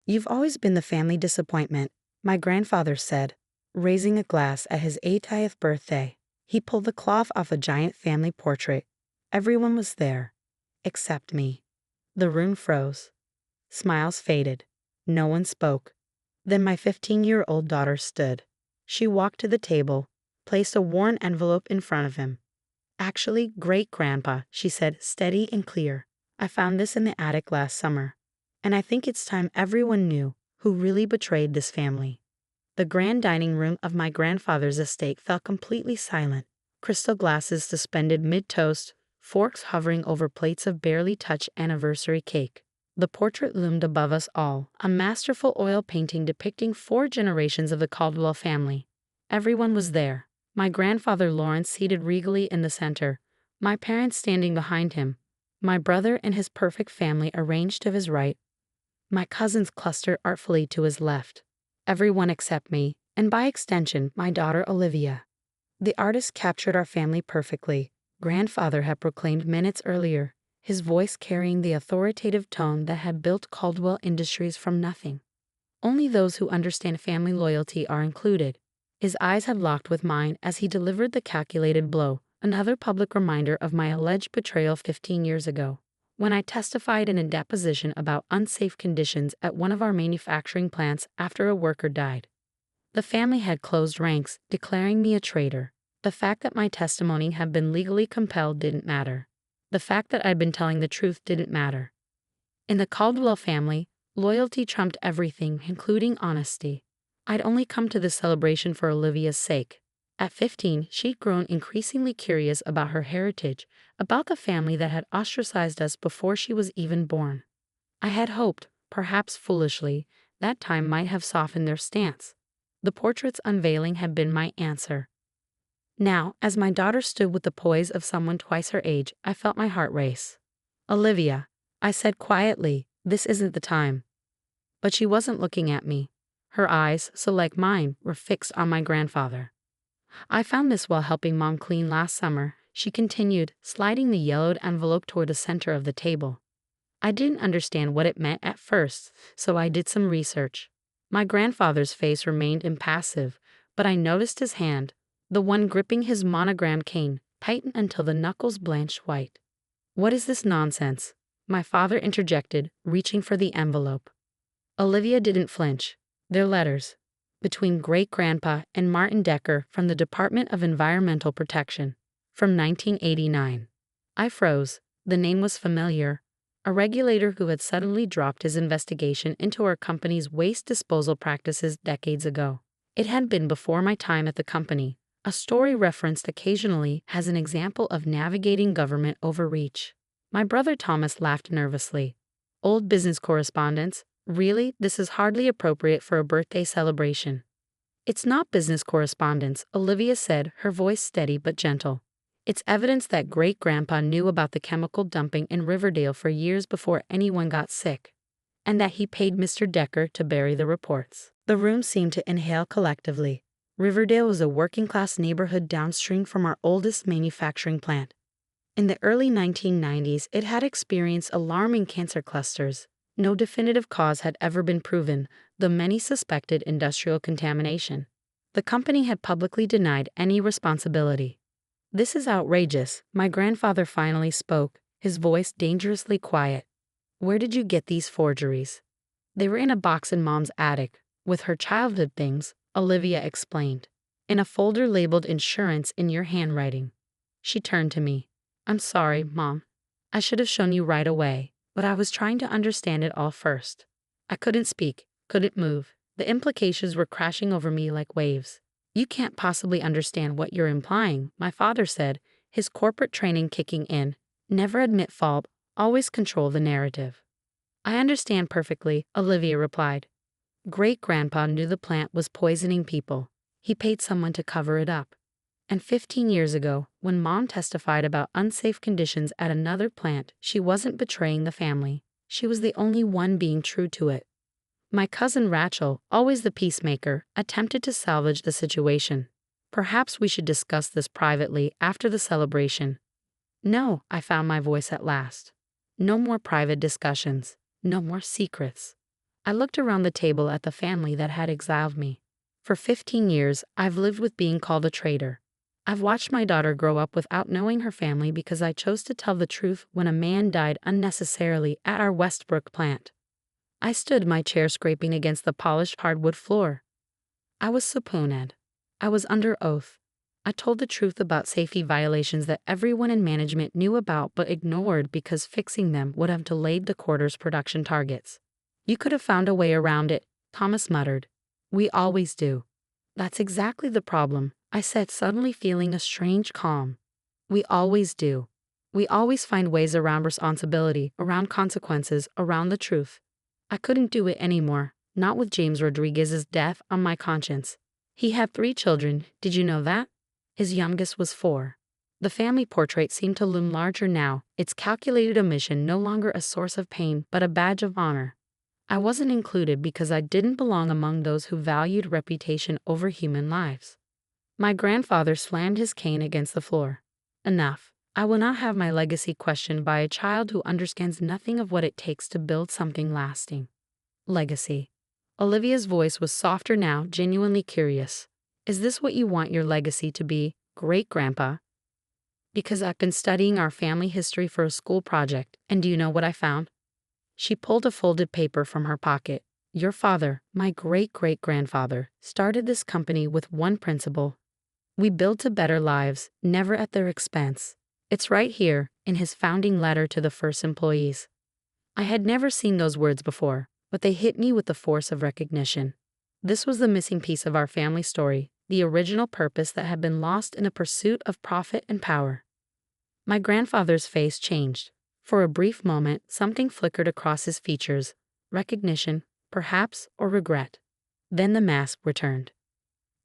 "You've always been the family disappointment," my grandfather said, raising a glass at his 80th birthday. He pulled the cloth off a giant family portrait. Everyone was there, except me. The room froze. Smiles faded. No one spoke. Then my 15-year-old daughter stood. She walked to the table, placed a worn envelope in front of him. "Actually, great-grandpa," she said, steady and clear. "I found this in the attic last summer. And I think it's time everyone knew who really betrayed this family." The grand dining room of my grandfather's estate fell completely silent. Crystal glasses suspended mid-toast, forks hovering over plates of barely touched anniversary cake. The portrait loomed above us all, a masterful oil painting depicting 4 generations of the Caldwell family. Everyone was there. My grandfather Lawrence seated regally in the center, my parents standing behind him, my brother and his perfect family arranged to his right, my cousins clustered artfully to his left. Everyone except me, and by extension, my daughter Olivia. The artist captured our family perfectly, grandfather had proclaimed minutes earlier, his voice carrying the authoritative tone that had built Caldwell Industries from nothing. "Only those who understand family loyalty are included." His eyes had locked with mine as he delivered the calculated blow, another public reminder of my alleged betrayal 15 years ago, when I testified in a deposition about unsafe conditions at one of our manufacturing plants after a worker died. The family had closed ranks, declaring me a traitor. The fact that my testimony had been legally compelled didn't matter. The fact that I'd been telling the truth didn't matter. In the Caldwell family, loyalty trumped everything, including honesty. I'd only come to this celebration for Olivia's sake. At 15, she'd grown increasingly curious about her heritage, about the family that had ostracized us before she was even born. I had hoped, perhaps foolishly, that time might have softened their stance. The portrait's unveiling had been my answer. Now, as my daughter stood with the poise of someone twice her age, I felt my heart race. "Olivia," I said quietly, "this isn't the time." But she wasn't looking at me. Her eyes, so like mine, were fixed on my grandfather. "I found this while helping Mom clean last summer," she continued, sliding the yellowed envelope toward the center of the table. I didn't understand what it meant at first, so I did some research. My grandfather's face remained impassive, but I noticed his hand, the one gripping his monogrammed cane, tighten until the knuckles blanched white. "What is this nonsense?" my father interjected, reaching for the envelope. Olivia didn't flinch. "They're letters. Between great-grandpa and Martin Decker from the Department of Environmental Protection. From 1989. I froze. The name was familiar. A regulator who had suddenly dropped his investigation into our company's waste disposal practices decades ago. It had been before my time at the company. A story referenced occasionally as an example of navigating government overreach. My brother Thomas laughed nervously. "Old business correspondence? Really, this is hardly appropriate for a birthday celebration." "It's not business correspondence," Olivia said, her voice steady but gentle. "It's evidence that great-grandpa knew about the chemical dumping in Riverdale for years before anyone got sick, and that he paid Mr. Decker to bury the reports." The room seemed to inhale collectively. Riverdale was a working-class neighborhood downstream from our oldest manufacturing plant. In the early 1990s, it had experienced alarming cancer clusters. No definitive cause had ever been proven, though many suspected industrial contamination. The company had publicly denied any responsibility. "This is outrageous," my grandfather finally spoke, his voice dangerously quiet. "Where did you get these forgeries?" "They were in a box in Mom's attic, with her childhood things," Olivia explained. "In a folder labeled insurance in your handwriting." She turned to me. "I'm sorry, Mom. I should have shown you right away, but I was trying to understand it all first." I couldn't speak, couldn't move. The implications were crashing over me like waves. "You can't possibly understand what you're implying," my father said, his corporate training kicking in. "Never admit fault, always control the narrative." "I understand perfectly," Olivia replied. "Great-grandpa knew the plant was poisoning people. He paid someone to cover it up. And 15 years ago, when Mom testified about unsafe conditions at another plant, she wasn't betraying the family. She was the only one being true to it." My cousin Rachel, always the peacemaker, attempted to salvage the situation. "Perhaps we should discuss this privately after the celebration." "No," I found my voice at last. "No more private discussions. No more secrets. I looked around the table at the family that had exiled me. For 15 years, I've lived with being called a traitor. I've watched my daughter grow up without knowing her family because I chose to tell the truth when a man died unnecessarily at our Westbrook plant. I stood my chair scraping against the polished hardwood floor. I was subpoenaed. I was under oath. I told the truth about safety violations that everyone in management knew about but ignored because fixing them would have delayed the quarter's production targets. You could have found a way around it, Thomas muttered. We always do. That's exactly the problem, I said, suddenly feeling a strange calm. We always do. We always find ways around responsibility, around consequences, around the truth. I couldn't do it anymore, not with James Rodriguez's death on my conscience. He had 3 children, did you know that? His youngest was 4. The family portrait seemed to loom larger now, its calculated omission no longer a source of pain but a badge of honor. I wasn't included because I didn't belong among those who valued reputation over human lives. My grandfather slammed his cane against the floor. Enough. I will not have my legacy questioned by a child who understands nothing of what it takes to build something lasting. Legacy. Olivia's voice was softer now, genuinely curious. Is this what you want your legacy to be, great-grandpa? Because I've been studying our family history for a school project, and do you know what I found? She pulled a folded paper from her pocket. Your father, my great-great-grandfather, started this company with one principle. We build to better lives, never at their expense. It's right here, in his founding letter to the first employees. I had never seen those words before, but they hit me with the force of recognition. This was the missing piece of our family story, the original purpose that had been lost in a pursuit of profit and power. My grandfather's face changed. For a brief moment, something flickered across his features, recognition, perhaps, or regret. Then the mask returned.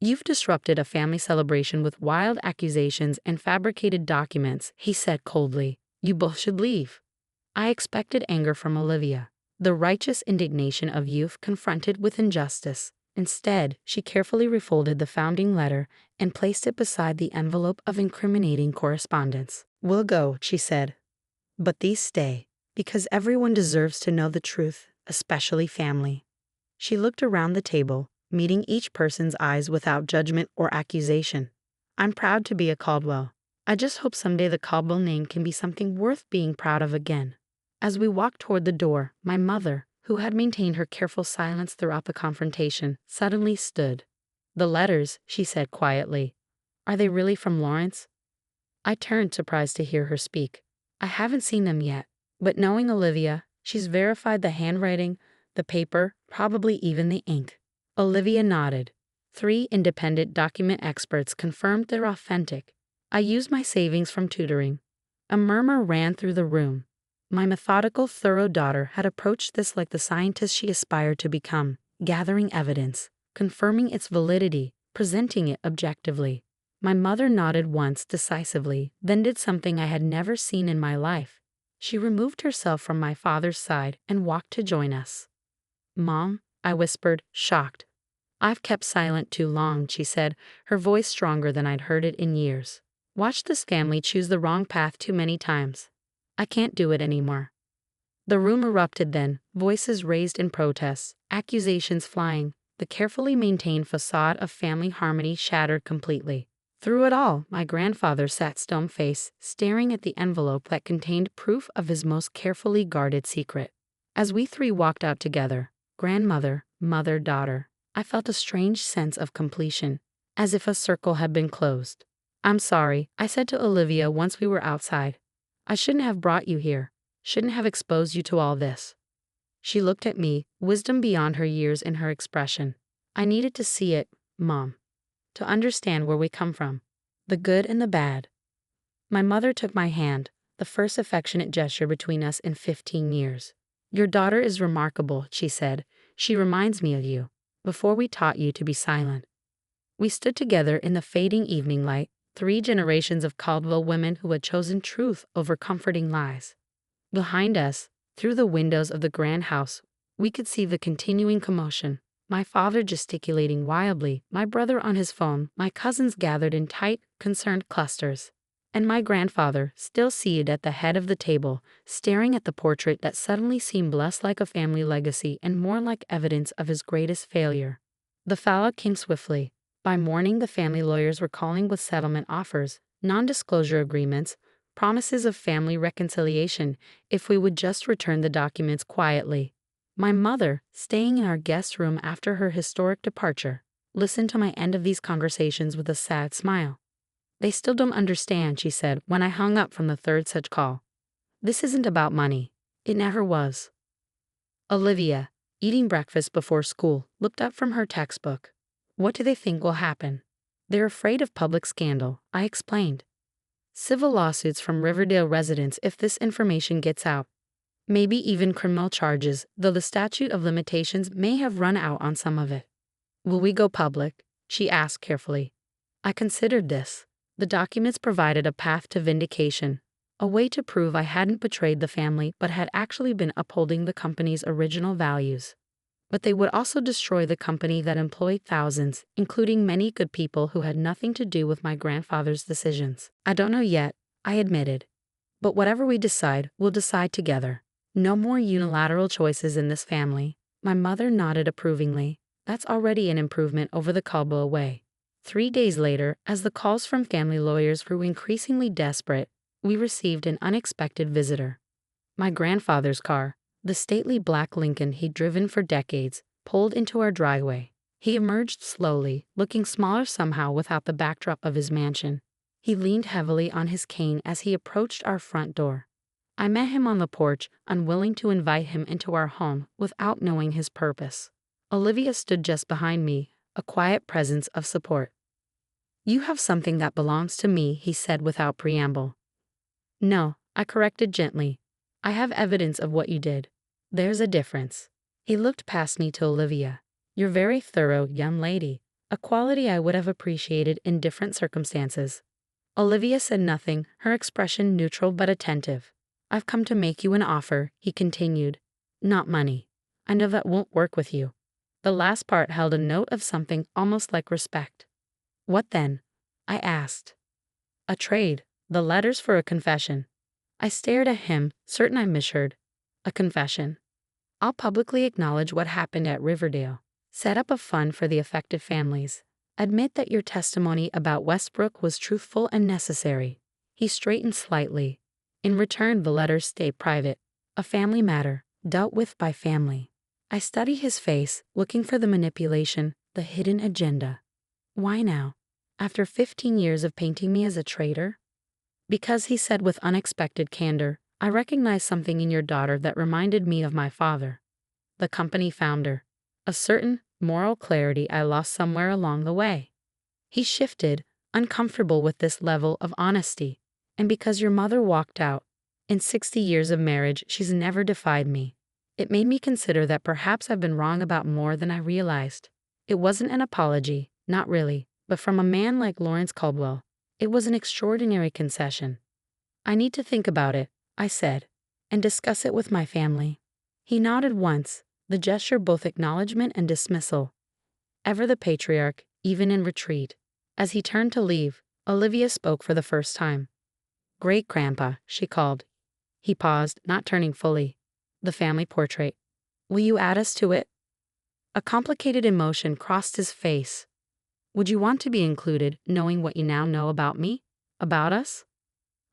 You've disrupted a family celebration with wild accusations and fabricated documents, he said coldly. You both should leave. I expected anger from Olivia, the righteous indignation of youth confronted with injustice. Instead, she carefully refolded the founding letter and placed it beside the envelope of incriminating correspondence. We'll go, she said. But these stay, because everyone deserves to know the truth, especially family. She looked around the table, meeting each person's eyes without judgment or accusation. I'm proud to be a Caldwell. I just hope someday the Caldwell name can be something worth being proud of again. As we walked toward the door, my mother, who had maintained her careful silence throughout the confrontation, suddenly stood. The letters, she said quietly. Are they really from Lawrence? I turned, surprised to hear her speak. I haven't seen them yet, but knowing Olivia, she's verified the handwriting, the paper, probably even the ink. Olivia nodded. 3 independent document experts confirmed they're authentic. I used my savings from tutoring. A murmur ran through the room. My methodical, thorough daughter had approached this like the scientist she aspired to become, gathering evidence, confirming its validity, presenting it objectively. My mother nodded once decisively, then did something I had never seen in my life. She removed herself from my father's side and walked to join us. Mom, I whispered, shocked. I've kept silent too long, she said, her voice stronger than I'd heard it in years. Watched this family choose the wrong path too many times. I can't do it anymore. The room erupted then, voices raised in protest, accusations flying, the carefully maintained facade of family harmony shattered completely. Through it all, my grandfather sat stone-faced, staring at the envelope that contained proof of his most carefully guarded secret. As we 3 walked out together, grandmother, mother, daughter, I felt a strange sense of completion, as if a circle had been closed. I'm sorry, I said to Olivia once we were outside. I shouldn't have brought you here, shouldn't have exposed you to all this. She looked at me, wisdom beyond her years in her expression. I needed to see it, Mom. To understand where we come from, the good and the bad. My mother took my hand, the first affectionate gesture between us in 15 years. Your daughter is remarkable, she said. She reminds me of you, before we taught you to be silent. We stood together in the fading evening light, 3 generations of Caldwell women who had chosen truth over comforting lies. Behind us, through the windows of the grand house, we could see the continuing commotion. My father gesticulating wildly, my brother on his phone, my cousins gathered in tight, concerned clusters. And my grandfather, still seated at the head of the table, staring at the portrait that suddenly seemed less like a family legacy and more like evidence of his greatest failure. The fallout came swiftly. By morning, the family lawyers were calling with settlement offers, non-disclosure agreements, promises of family reconciliation if we would just return the documents quietly. My mother, staying in our guest room after her historic departure, listened to my end of these conversations with a sad smile. "They still don't understand," she said when I hung up from the third such call. "This isn't about money. It never was." Olivia, eating breakfast before school, looked up from her textbook. "What do they think will happen?" "They're afraid of public scandal," I explained. "Civil lawsuits from Riverdale residents if this information gets out. Maybe even criminal charges, though the statute of limitations may have run out on some of it." "Will we go public?" she asked carefully. I considered this. The documents provided a path to vindication, a way to prove I hadn't betrayed the family but had actually been upholding the company's original values. But they would also destroy the company that employed thousands, including many good people who had nothing to do with my grandfather's decisions. "I don't know yet," I admitted. "But whatever we decide, we'll decide together. No more unilateral choices in this family." My mother nodded approvingly. That's already an improvement over the Caldwell way. 3 days later, as the calls from family lawyers grew increasingly desperate, we received an unexpected visitor. My grandfather's car, the stately black Lincoln he'd driven for decades, pulled into our driveway. He emerged slowly, looking smaller somehow without the backdrop of his mansion. He leaned heavily on his cane as he approached our front door. I met him on the porch, unwilling to invite him into our home without knowing his purpose. Olivia stood just behind me, a quiet presence of support. "You have something that belongs to me," he said without preamble. "No," I corrected gently. "I have evidence of what you did. There's a difference." He looked past me to Olivia. "You're very thorough, young lady, a quality I would have appreciated in different circumstances." Olivia said nothing, her expression neutral but attentive. "I've come to make you an offer," he continued. "Not money. I know that won't work with you." The last part held a note of something almost like respect. "What then?" I asked. "A trade, the letters for a confession." I stared at him, certain I misheard. "A confession?" "I'll publicly acknowledge what happened at Riverdale. Set up a fund for the affected families. Admit that your testimony about Westbrook was truthful and necessary." He straightened slightly. "In return, the letters stay private. A family matter, dealt with by family." I studied his face, looking for the manipulation, the hidden agenda. "Why now? After 15 years of painting me as a traitor?" "Because," he said with unexpected candor, "I recognized something in your daughter that reminded me of my father, the company founder. A certain moral clarity I lost somewhere along the way." He shifted, uncomfortable with this level of honesty. "And because your mother walked out. In 60 years of marriage, she's never defied me." It made me consider that perhaps I've been wrong about more than I realized. It wasn't an apology, not really, but from a man like Lawrence Caldwell, it was an extraordinary concession. "I need to think about it," I said, "and discuss it with my family." He nodded once, the gesture both acknowledgement and dismissal. Ever the patriarch, even in retreat. As he turned to leave, Olivia spoke for the first time. "Great-grandpa," she called. He paused, not turning fully. "The family portrait. Will you add us to it?" A complicated emotion crossed his face. "Would you want to be included, knowing what you now know about me? About us?"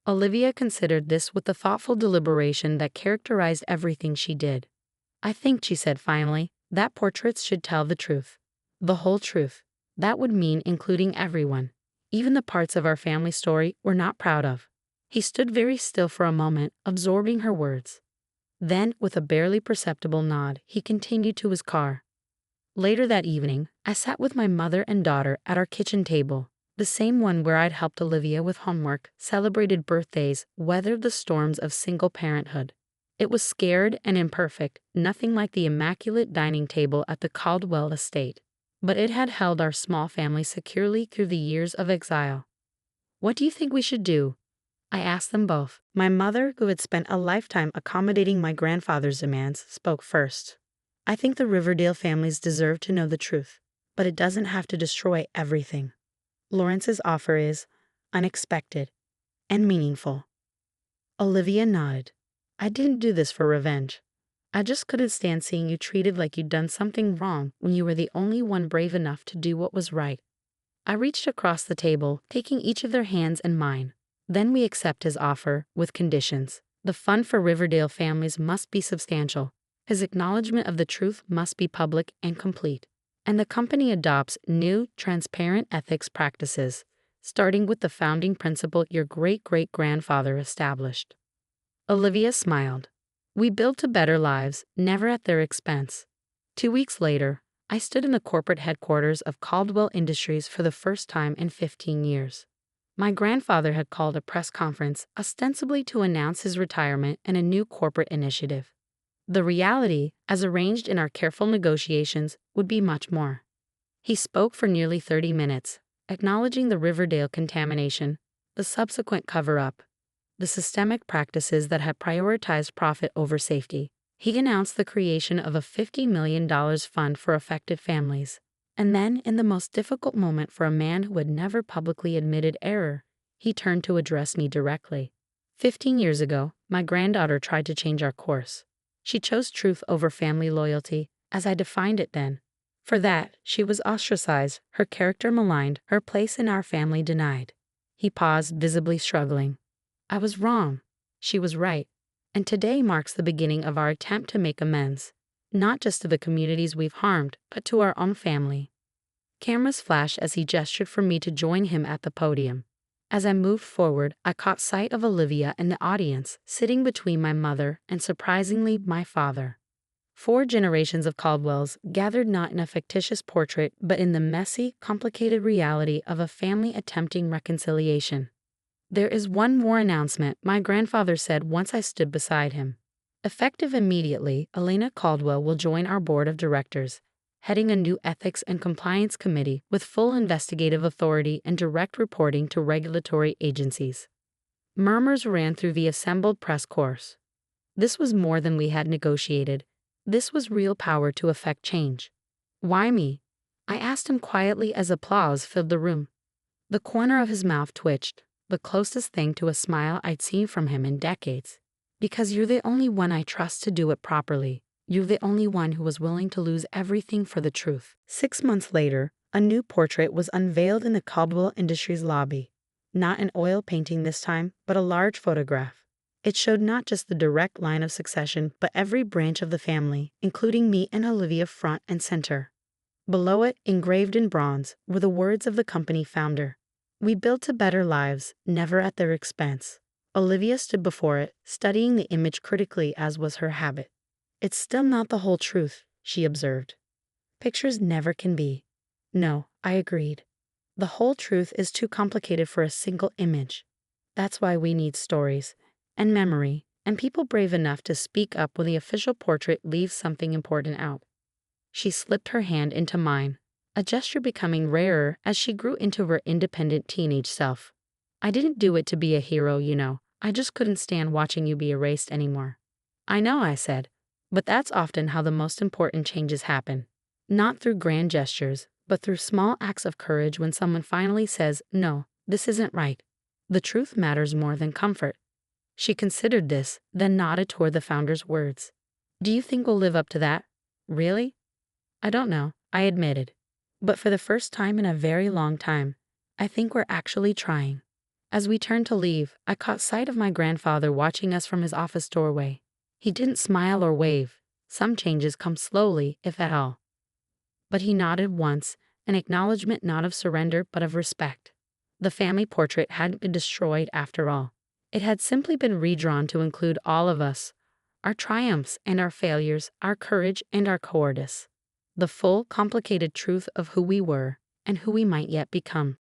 Olivia considered this with the thoughtful deliberation that characterized everything she did. "I think," she said finally, "that portraits should tell the truth. The whole truth. That would mean including everyone, even the parts of our family story we're not proud of." He stood very still for a moment, absorbing her words. Then, with a barely perceptible nod, he continued to his car. Later that evening, I sat with my mother and daughter at our kitchen table, the same one where I'd helped Olivia with homework, celebrated birthdays, weathered the storms of single parenthood. It was scared and imperfect, nothing like the immaculate dining table at the Caldwell estate, but it had held our small family securely through the years of exile. "What do you think we should do?" I asked them both. My mother, who had spent a lifetime accommodating my grandfather's demands, spoke first. "I think the Riverdale families deserve to know the truth, but it doesn't have to destroy everything. Lawrence's offer is unexpected. and meaningful. Olivia nodded. I didn't do this for revenge. I just couldn't stand seeing you treated like you'd done something wrong when you were the only one brave enough to do what was right. I reached across the table, taking each of their hands in mine. Then we accept his offer, with conditions. The fund for Riverdale families must be substantial. His acknowledgement of the truth must be public and complete. And the company adopts new, transparent ethics practices, starting with the founding principle your great-great-grandfather established. Olivia smiled. We build to better lives, never at their expense. 2 weeks later, I stood in the corporate headquarters of Caldwell Industries for the first time in 15 years. My grandfather had called a press conference ostensibly to announce his retirement and a new corporate initiative. The reality, as arranged in our careful negotiations, would be much more. He spoke for nearly 30 minutes, acknowledging the Riverdale contamination, the subsequent cover-up, the systemic practices that had prioritized profit over safety. He announced the creation of a $50 million fund for affected families. And then, in the most difficult moment for a man who had never publicly admitted error, he turned to address me directly. 15 years ago, my granddaughter tried to change our course. She chose truth over family loyalty, as I defined it then. For that, she was ostracized, her character maligned, her place in our family denied. He paused, visibly struggling. I was wrong. She was right. And today marks the beginning of our attempt to make amends, not just to the communities we've harmed, but to our own family. Cameras flashed as he gestured for me to join him at the podium. As I moved forward, I caught sight of Olivia in the audience, sitting between my mother and, surprisingly, my father. 4 generations of Caldwells gathered not in a fictitious portrait, but in the messy, complicated reality of a family attempting reconciliation. There is one more announcement, my grandfather said once I stood beside him. Effective immediately, Elena Caldwell will join our board of directors, heading a new ethics and compliance committee with full investigative authority and direct reporting to regulatory agencies. Murmurs ran through the assembled press corps. This was more than we had negotiated. This was real power to effect change. Why me? I asked him quietly as applause filled the room. The corner of his mouth twitched, the closest thing to a smile I'd seen from him in decades. Because you're the only one I trust to do it properly. You're the only one who was willing to lose everything for the truth. 6 months later, a new portrait was unveiled in the Caldwell Industries lobby. Not an oil painting this time, but a large photograph. It showed not just the direct line of succession, but every branch of the family, including me and Olivia front and center. Below it, engraved in bronze, were the words of the company founder. We built to better lives, never at their expense. Olivia stood before it, studying the image critically as was her habit. It's still not the whole truth, she observed. Pictures never can be. No, I agreed. The whole truth is too complicated for a single image. That's why we need stories, and memory, and people brave enough to speak up when the official portrait leaves something important out. She slipped her hand into mine, a gesture becoming rarer as she grew into her independent teenage self. I didn't do it to be a hero, you know. I just couldn't stand watching you be erased anymore. I know, I said, but that's often how the most important changes happen. Not through grand gestures, but through small acts of courage when someone finally says, no, this isn't right. The truth matters more than comfort. She considered this, then nodded toward the founder's words. Do you think we'll live up to that? Really? I don't know, I admitted. But for the first time in a very long time, I think we're actually trying. As we turned to leave, I caught sight of my grandfather watching us from his office doorway. He didn't smile or wave. Some changes come slowly, if at all. But he nodded once, an acknowledgement not of surrender but of respect. The family portrait hadn't been destroyed after all. It had simply been redrawn to include all of us, our triumphs and our failures, our courage and our cowardice. The full, complicated truth of who we were and who we might yet become.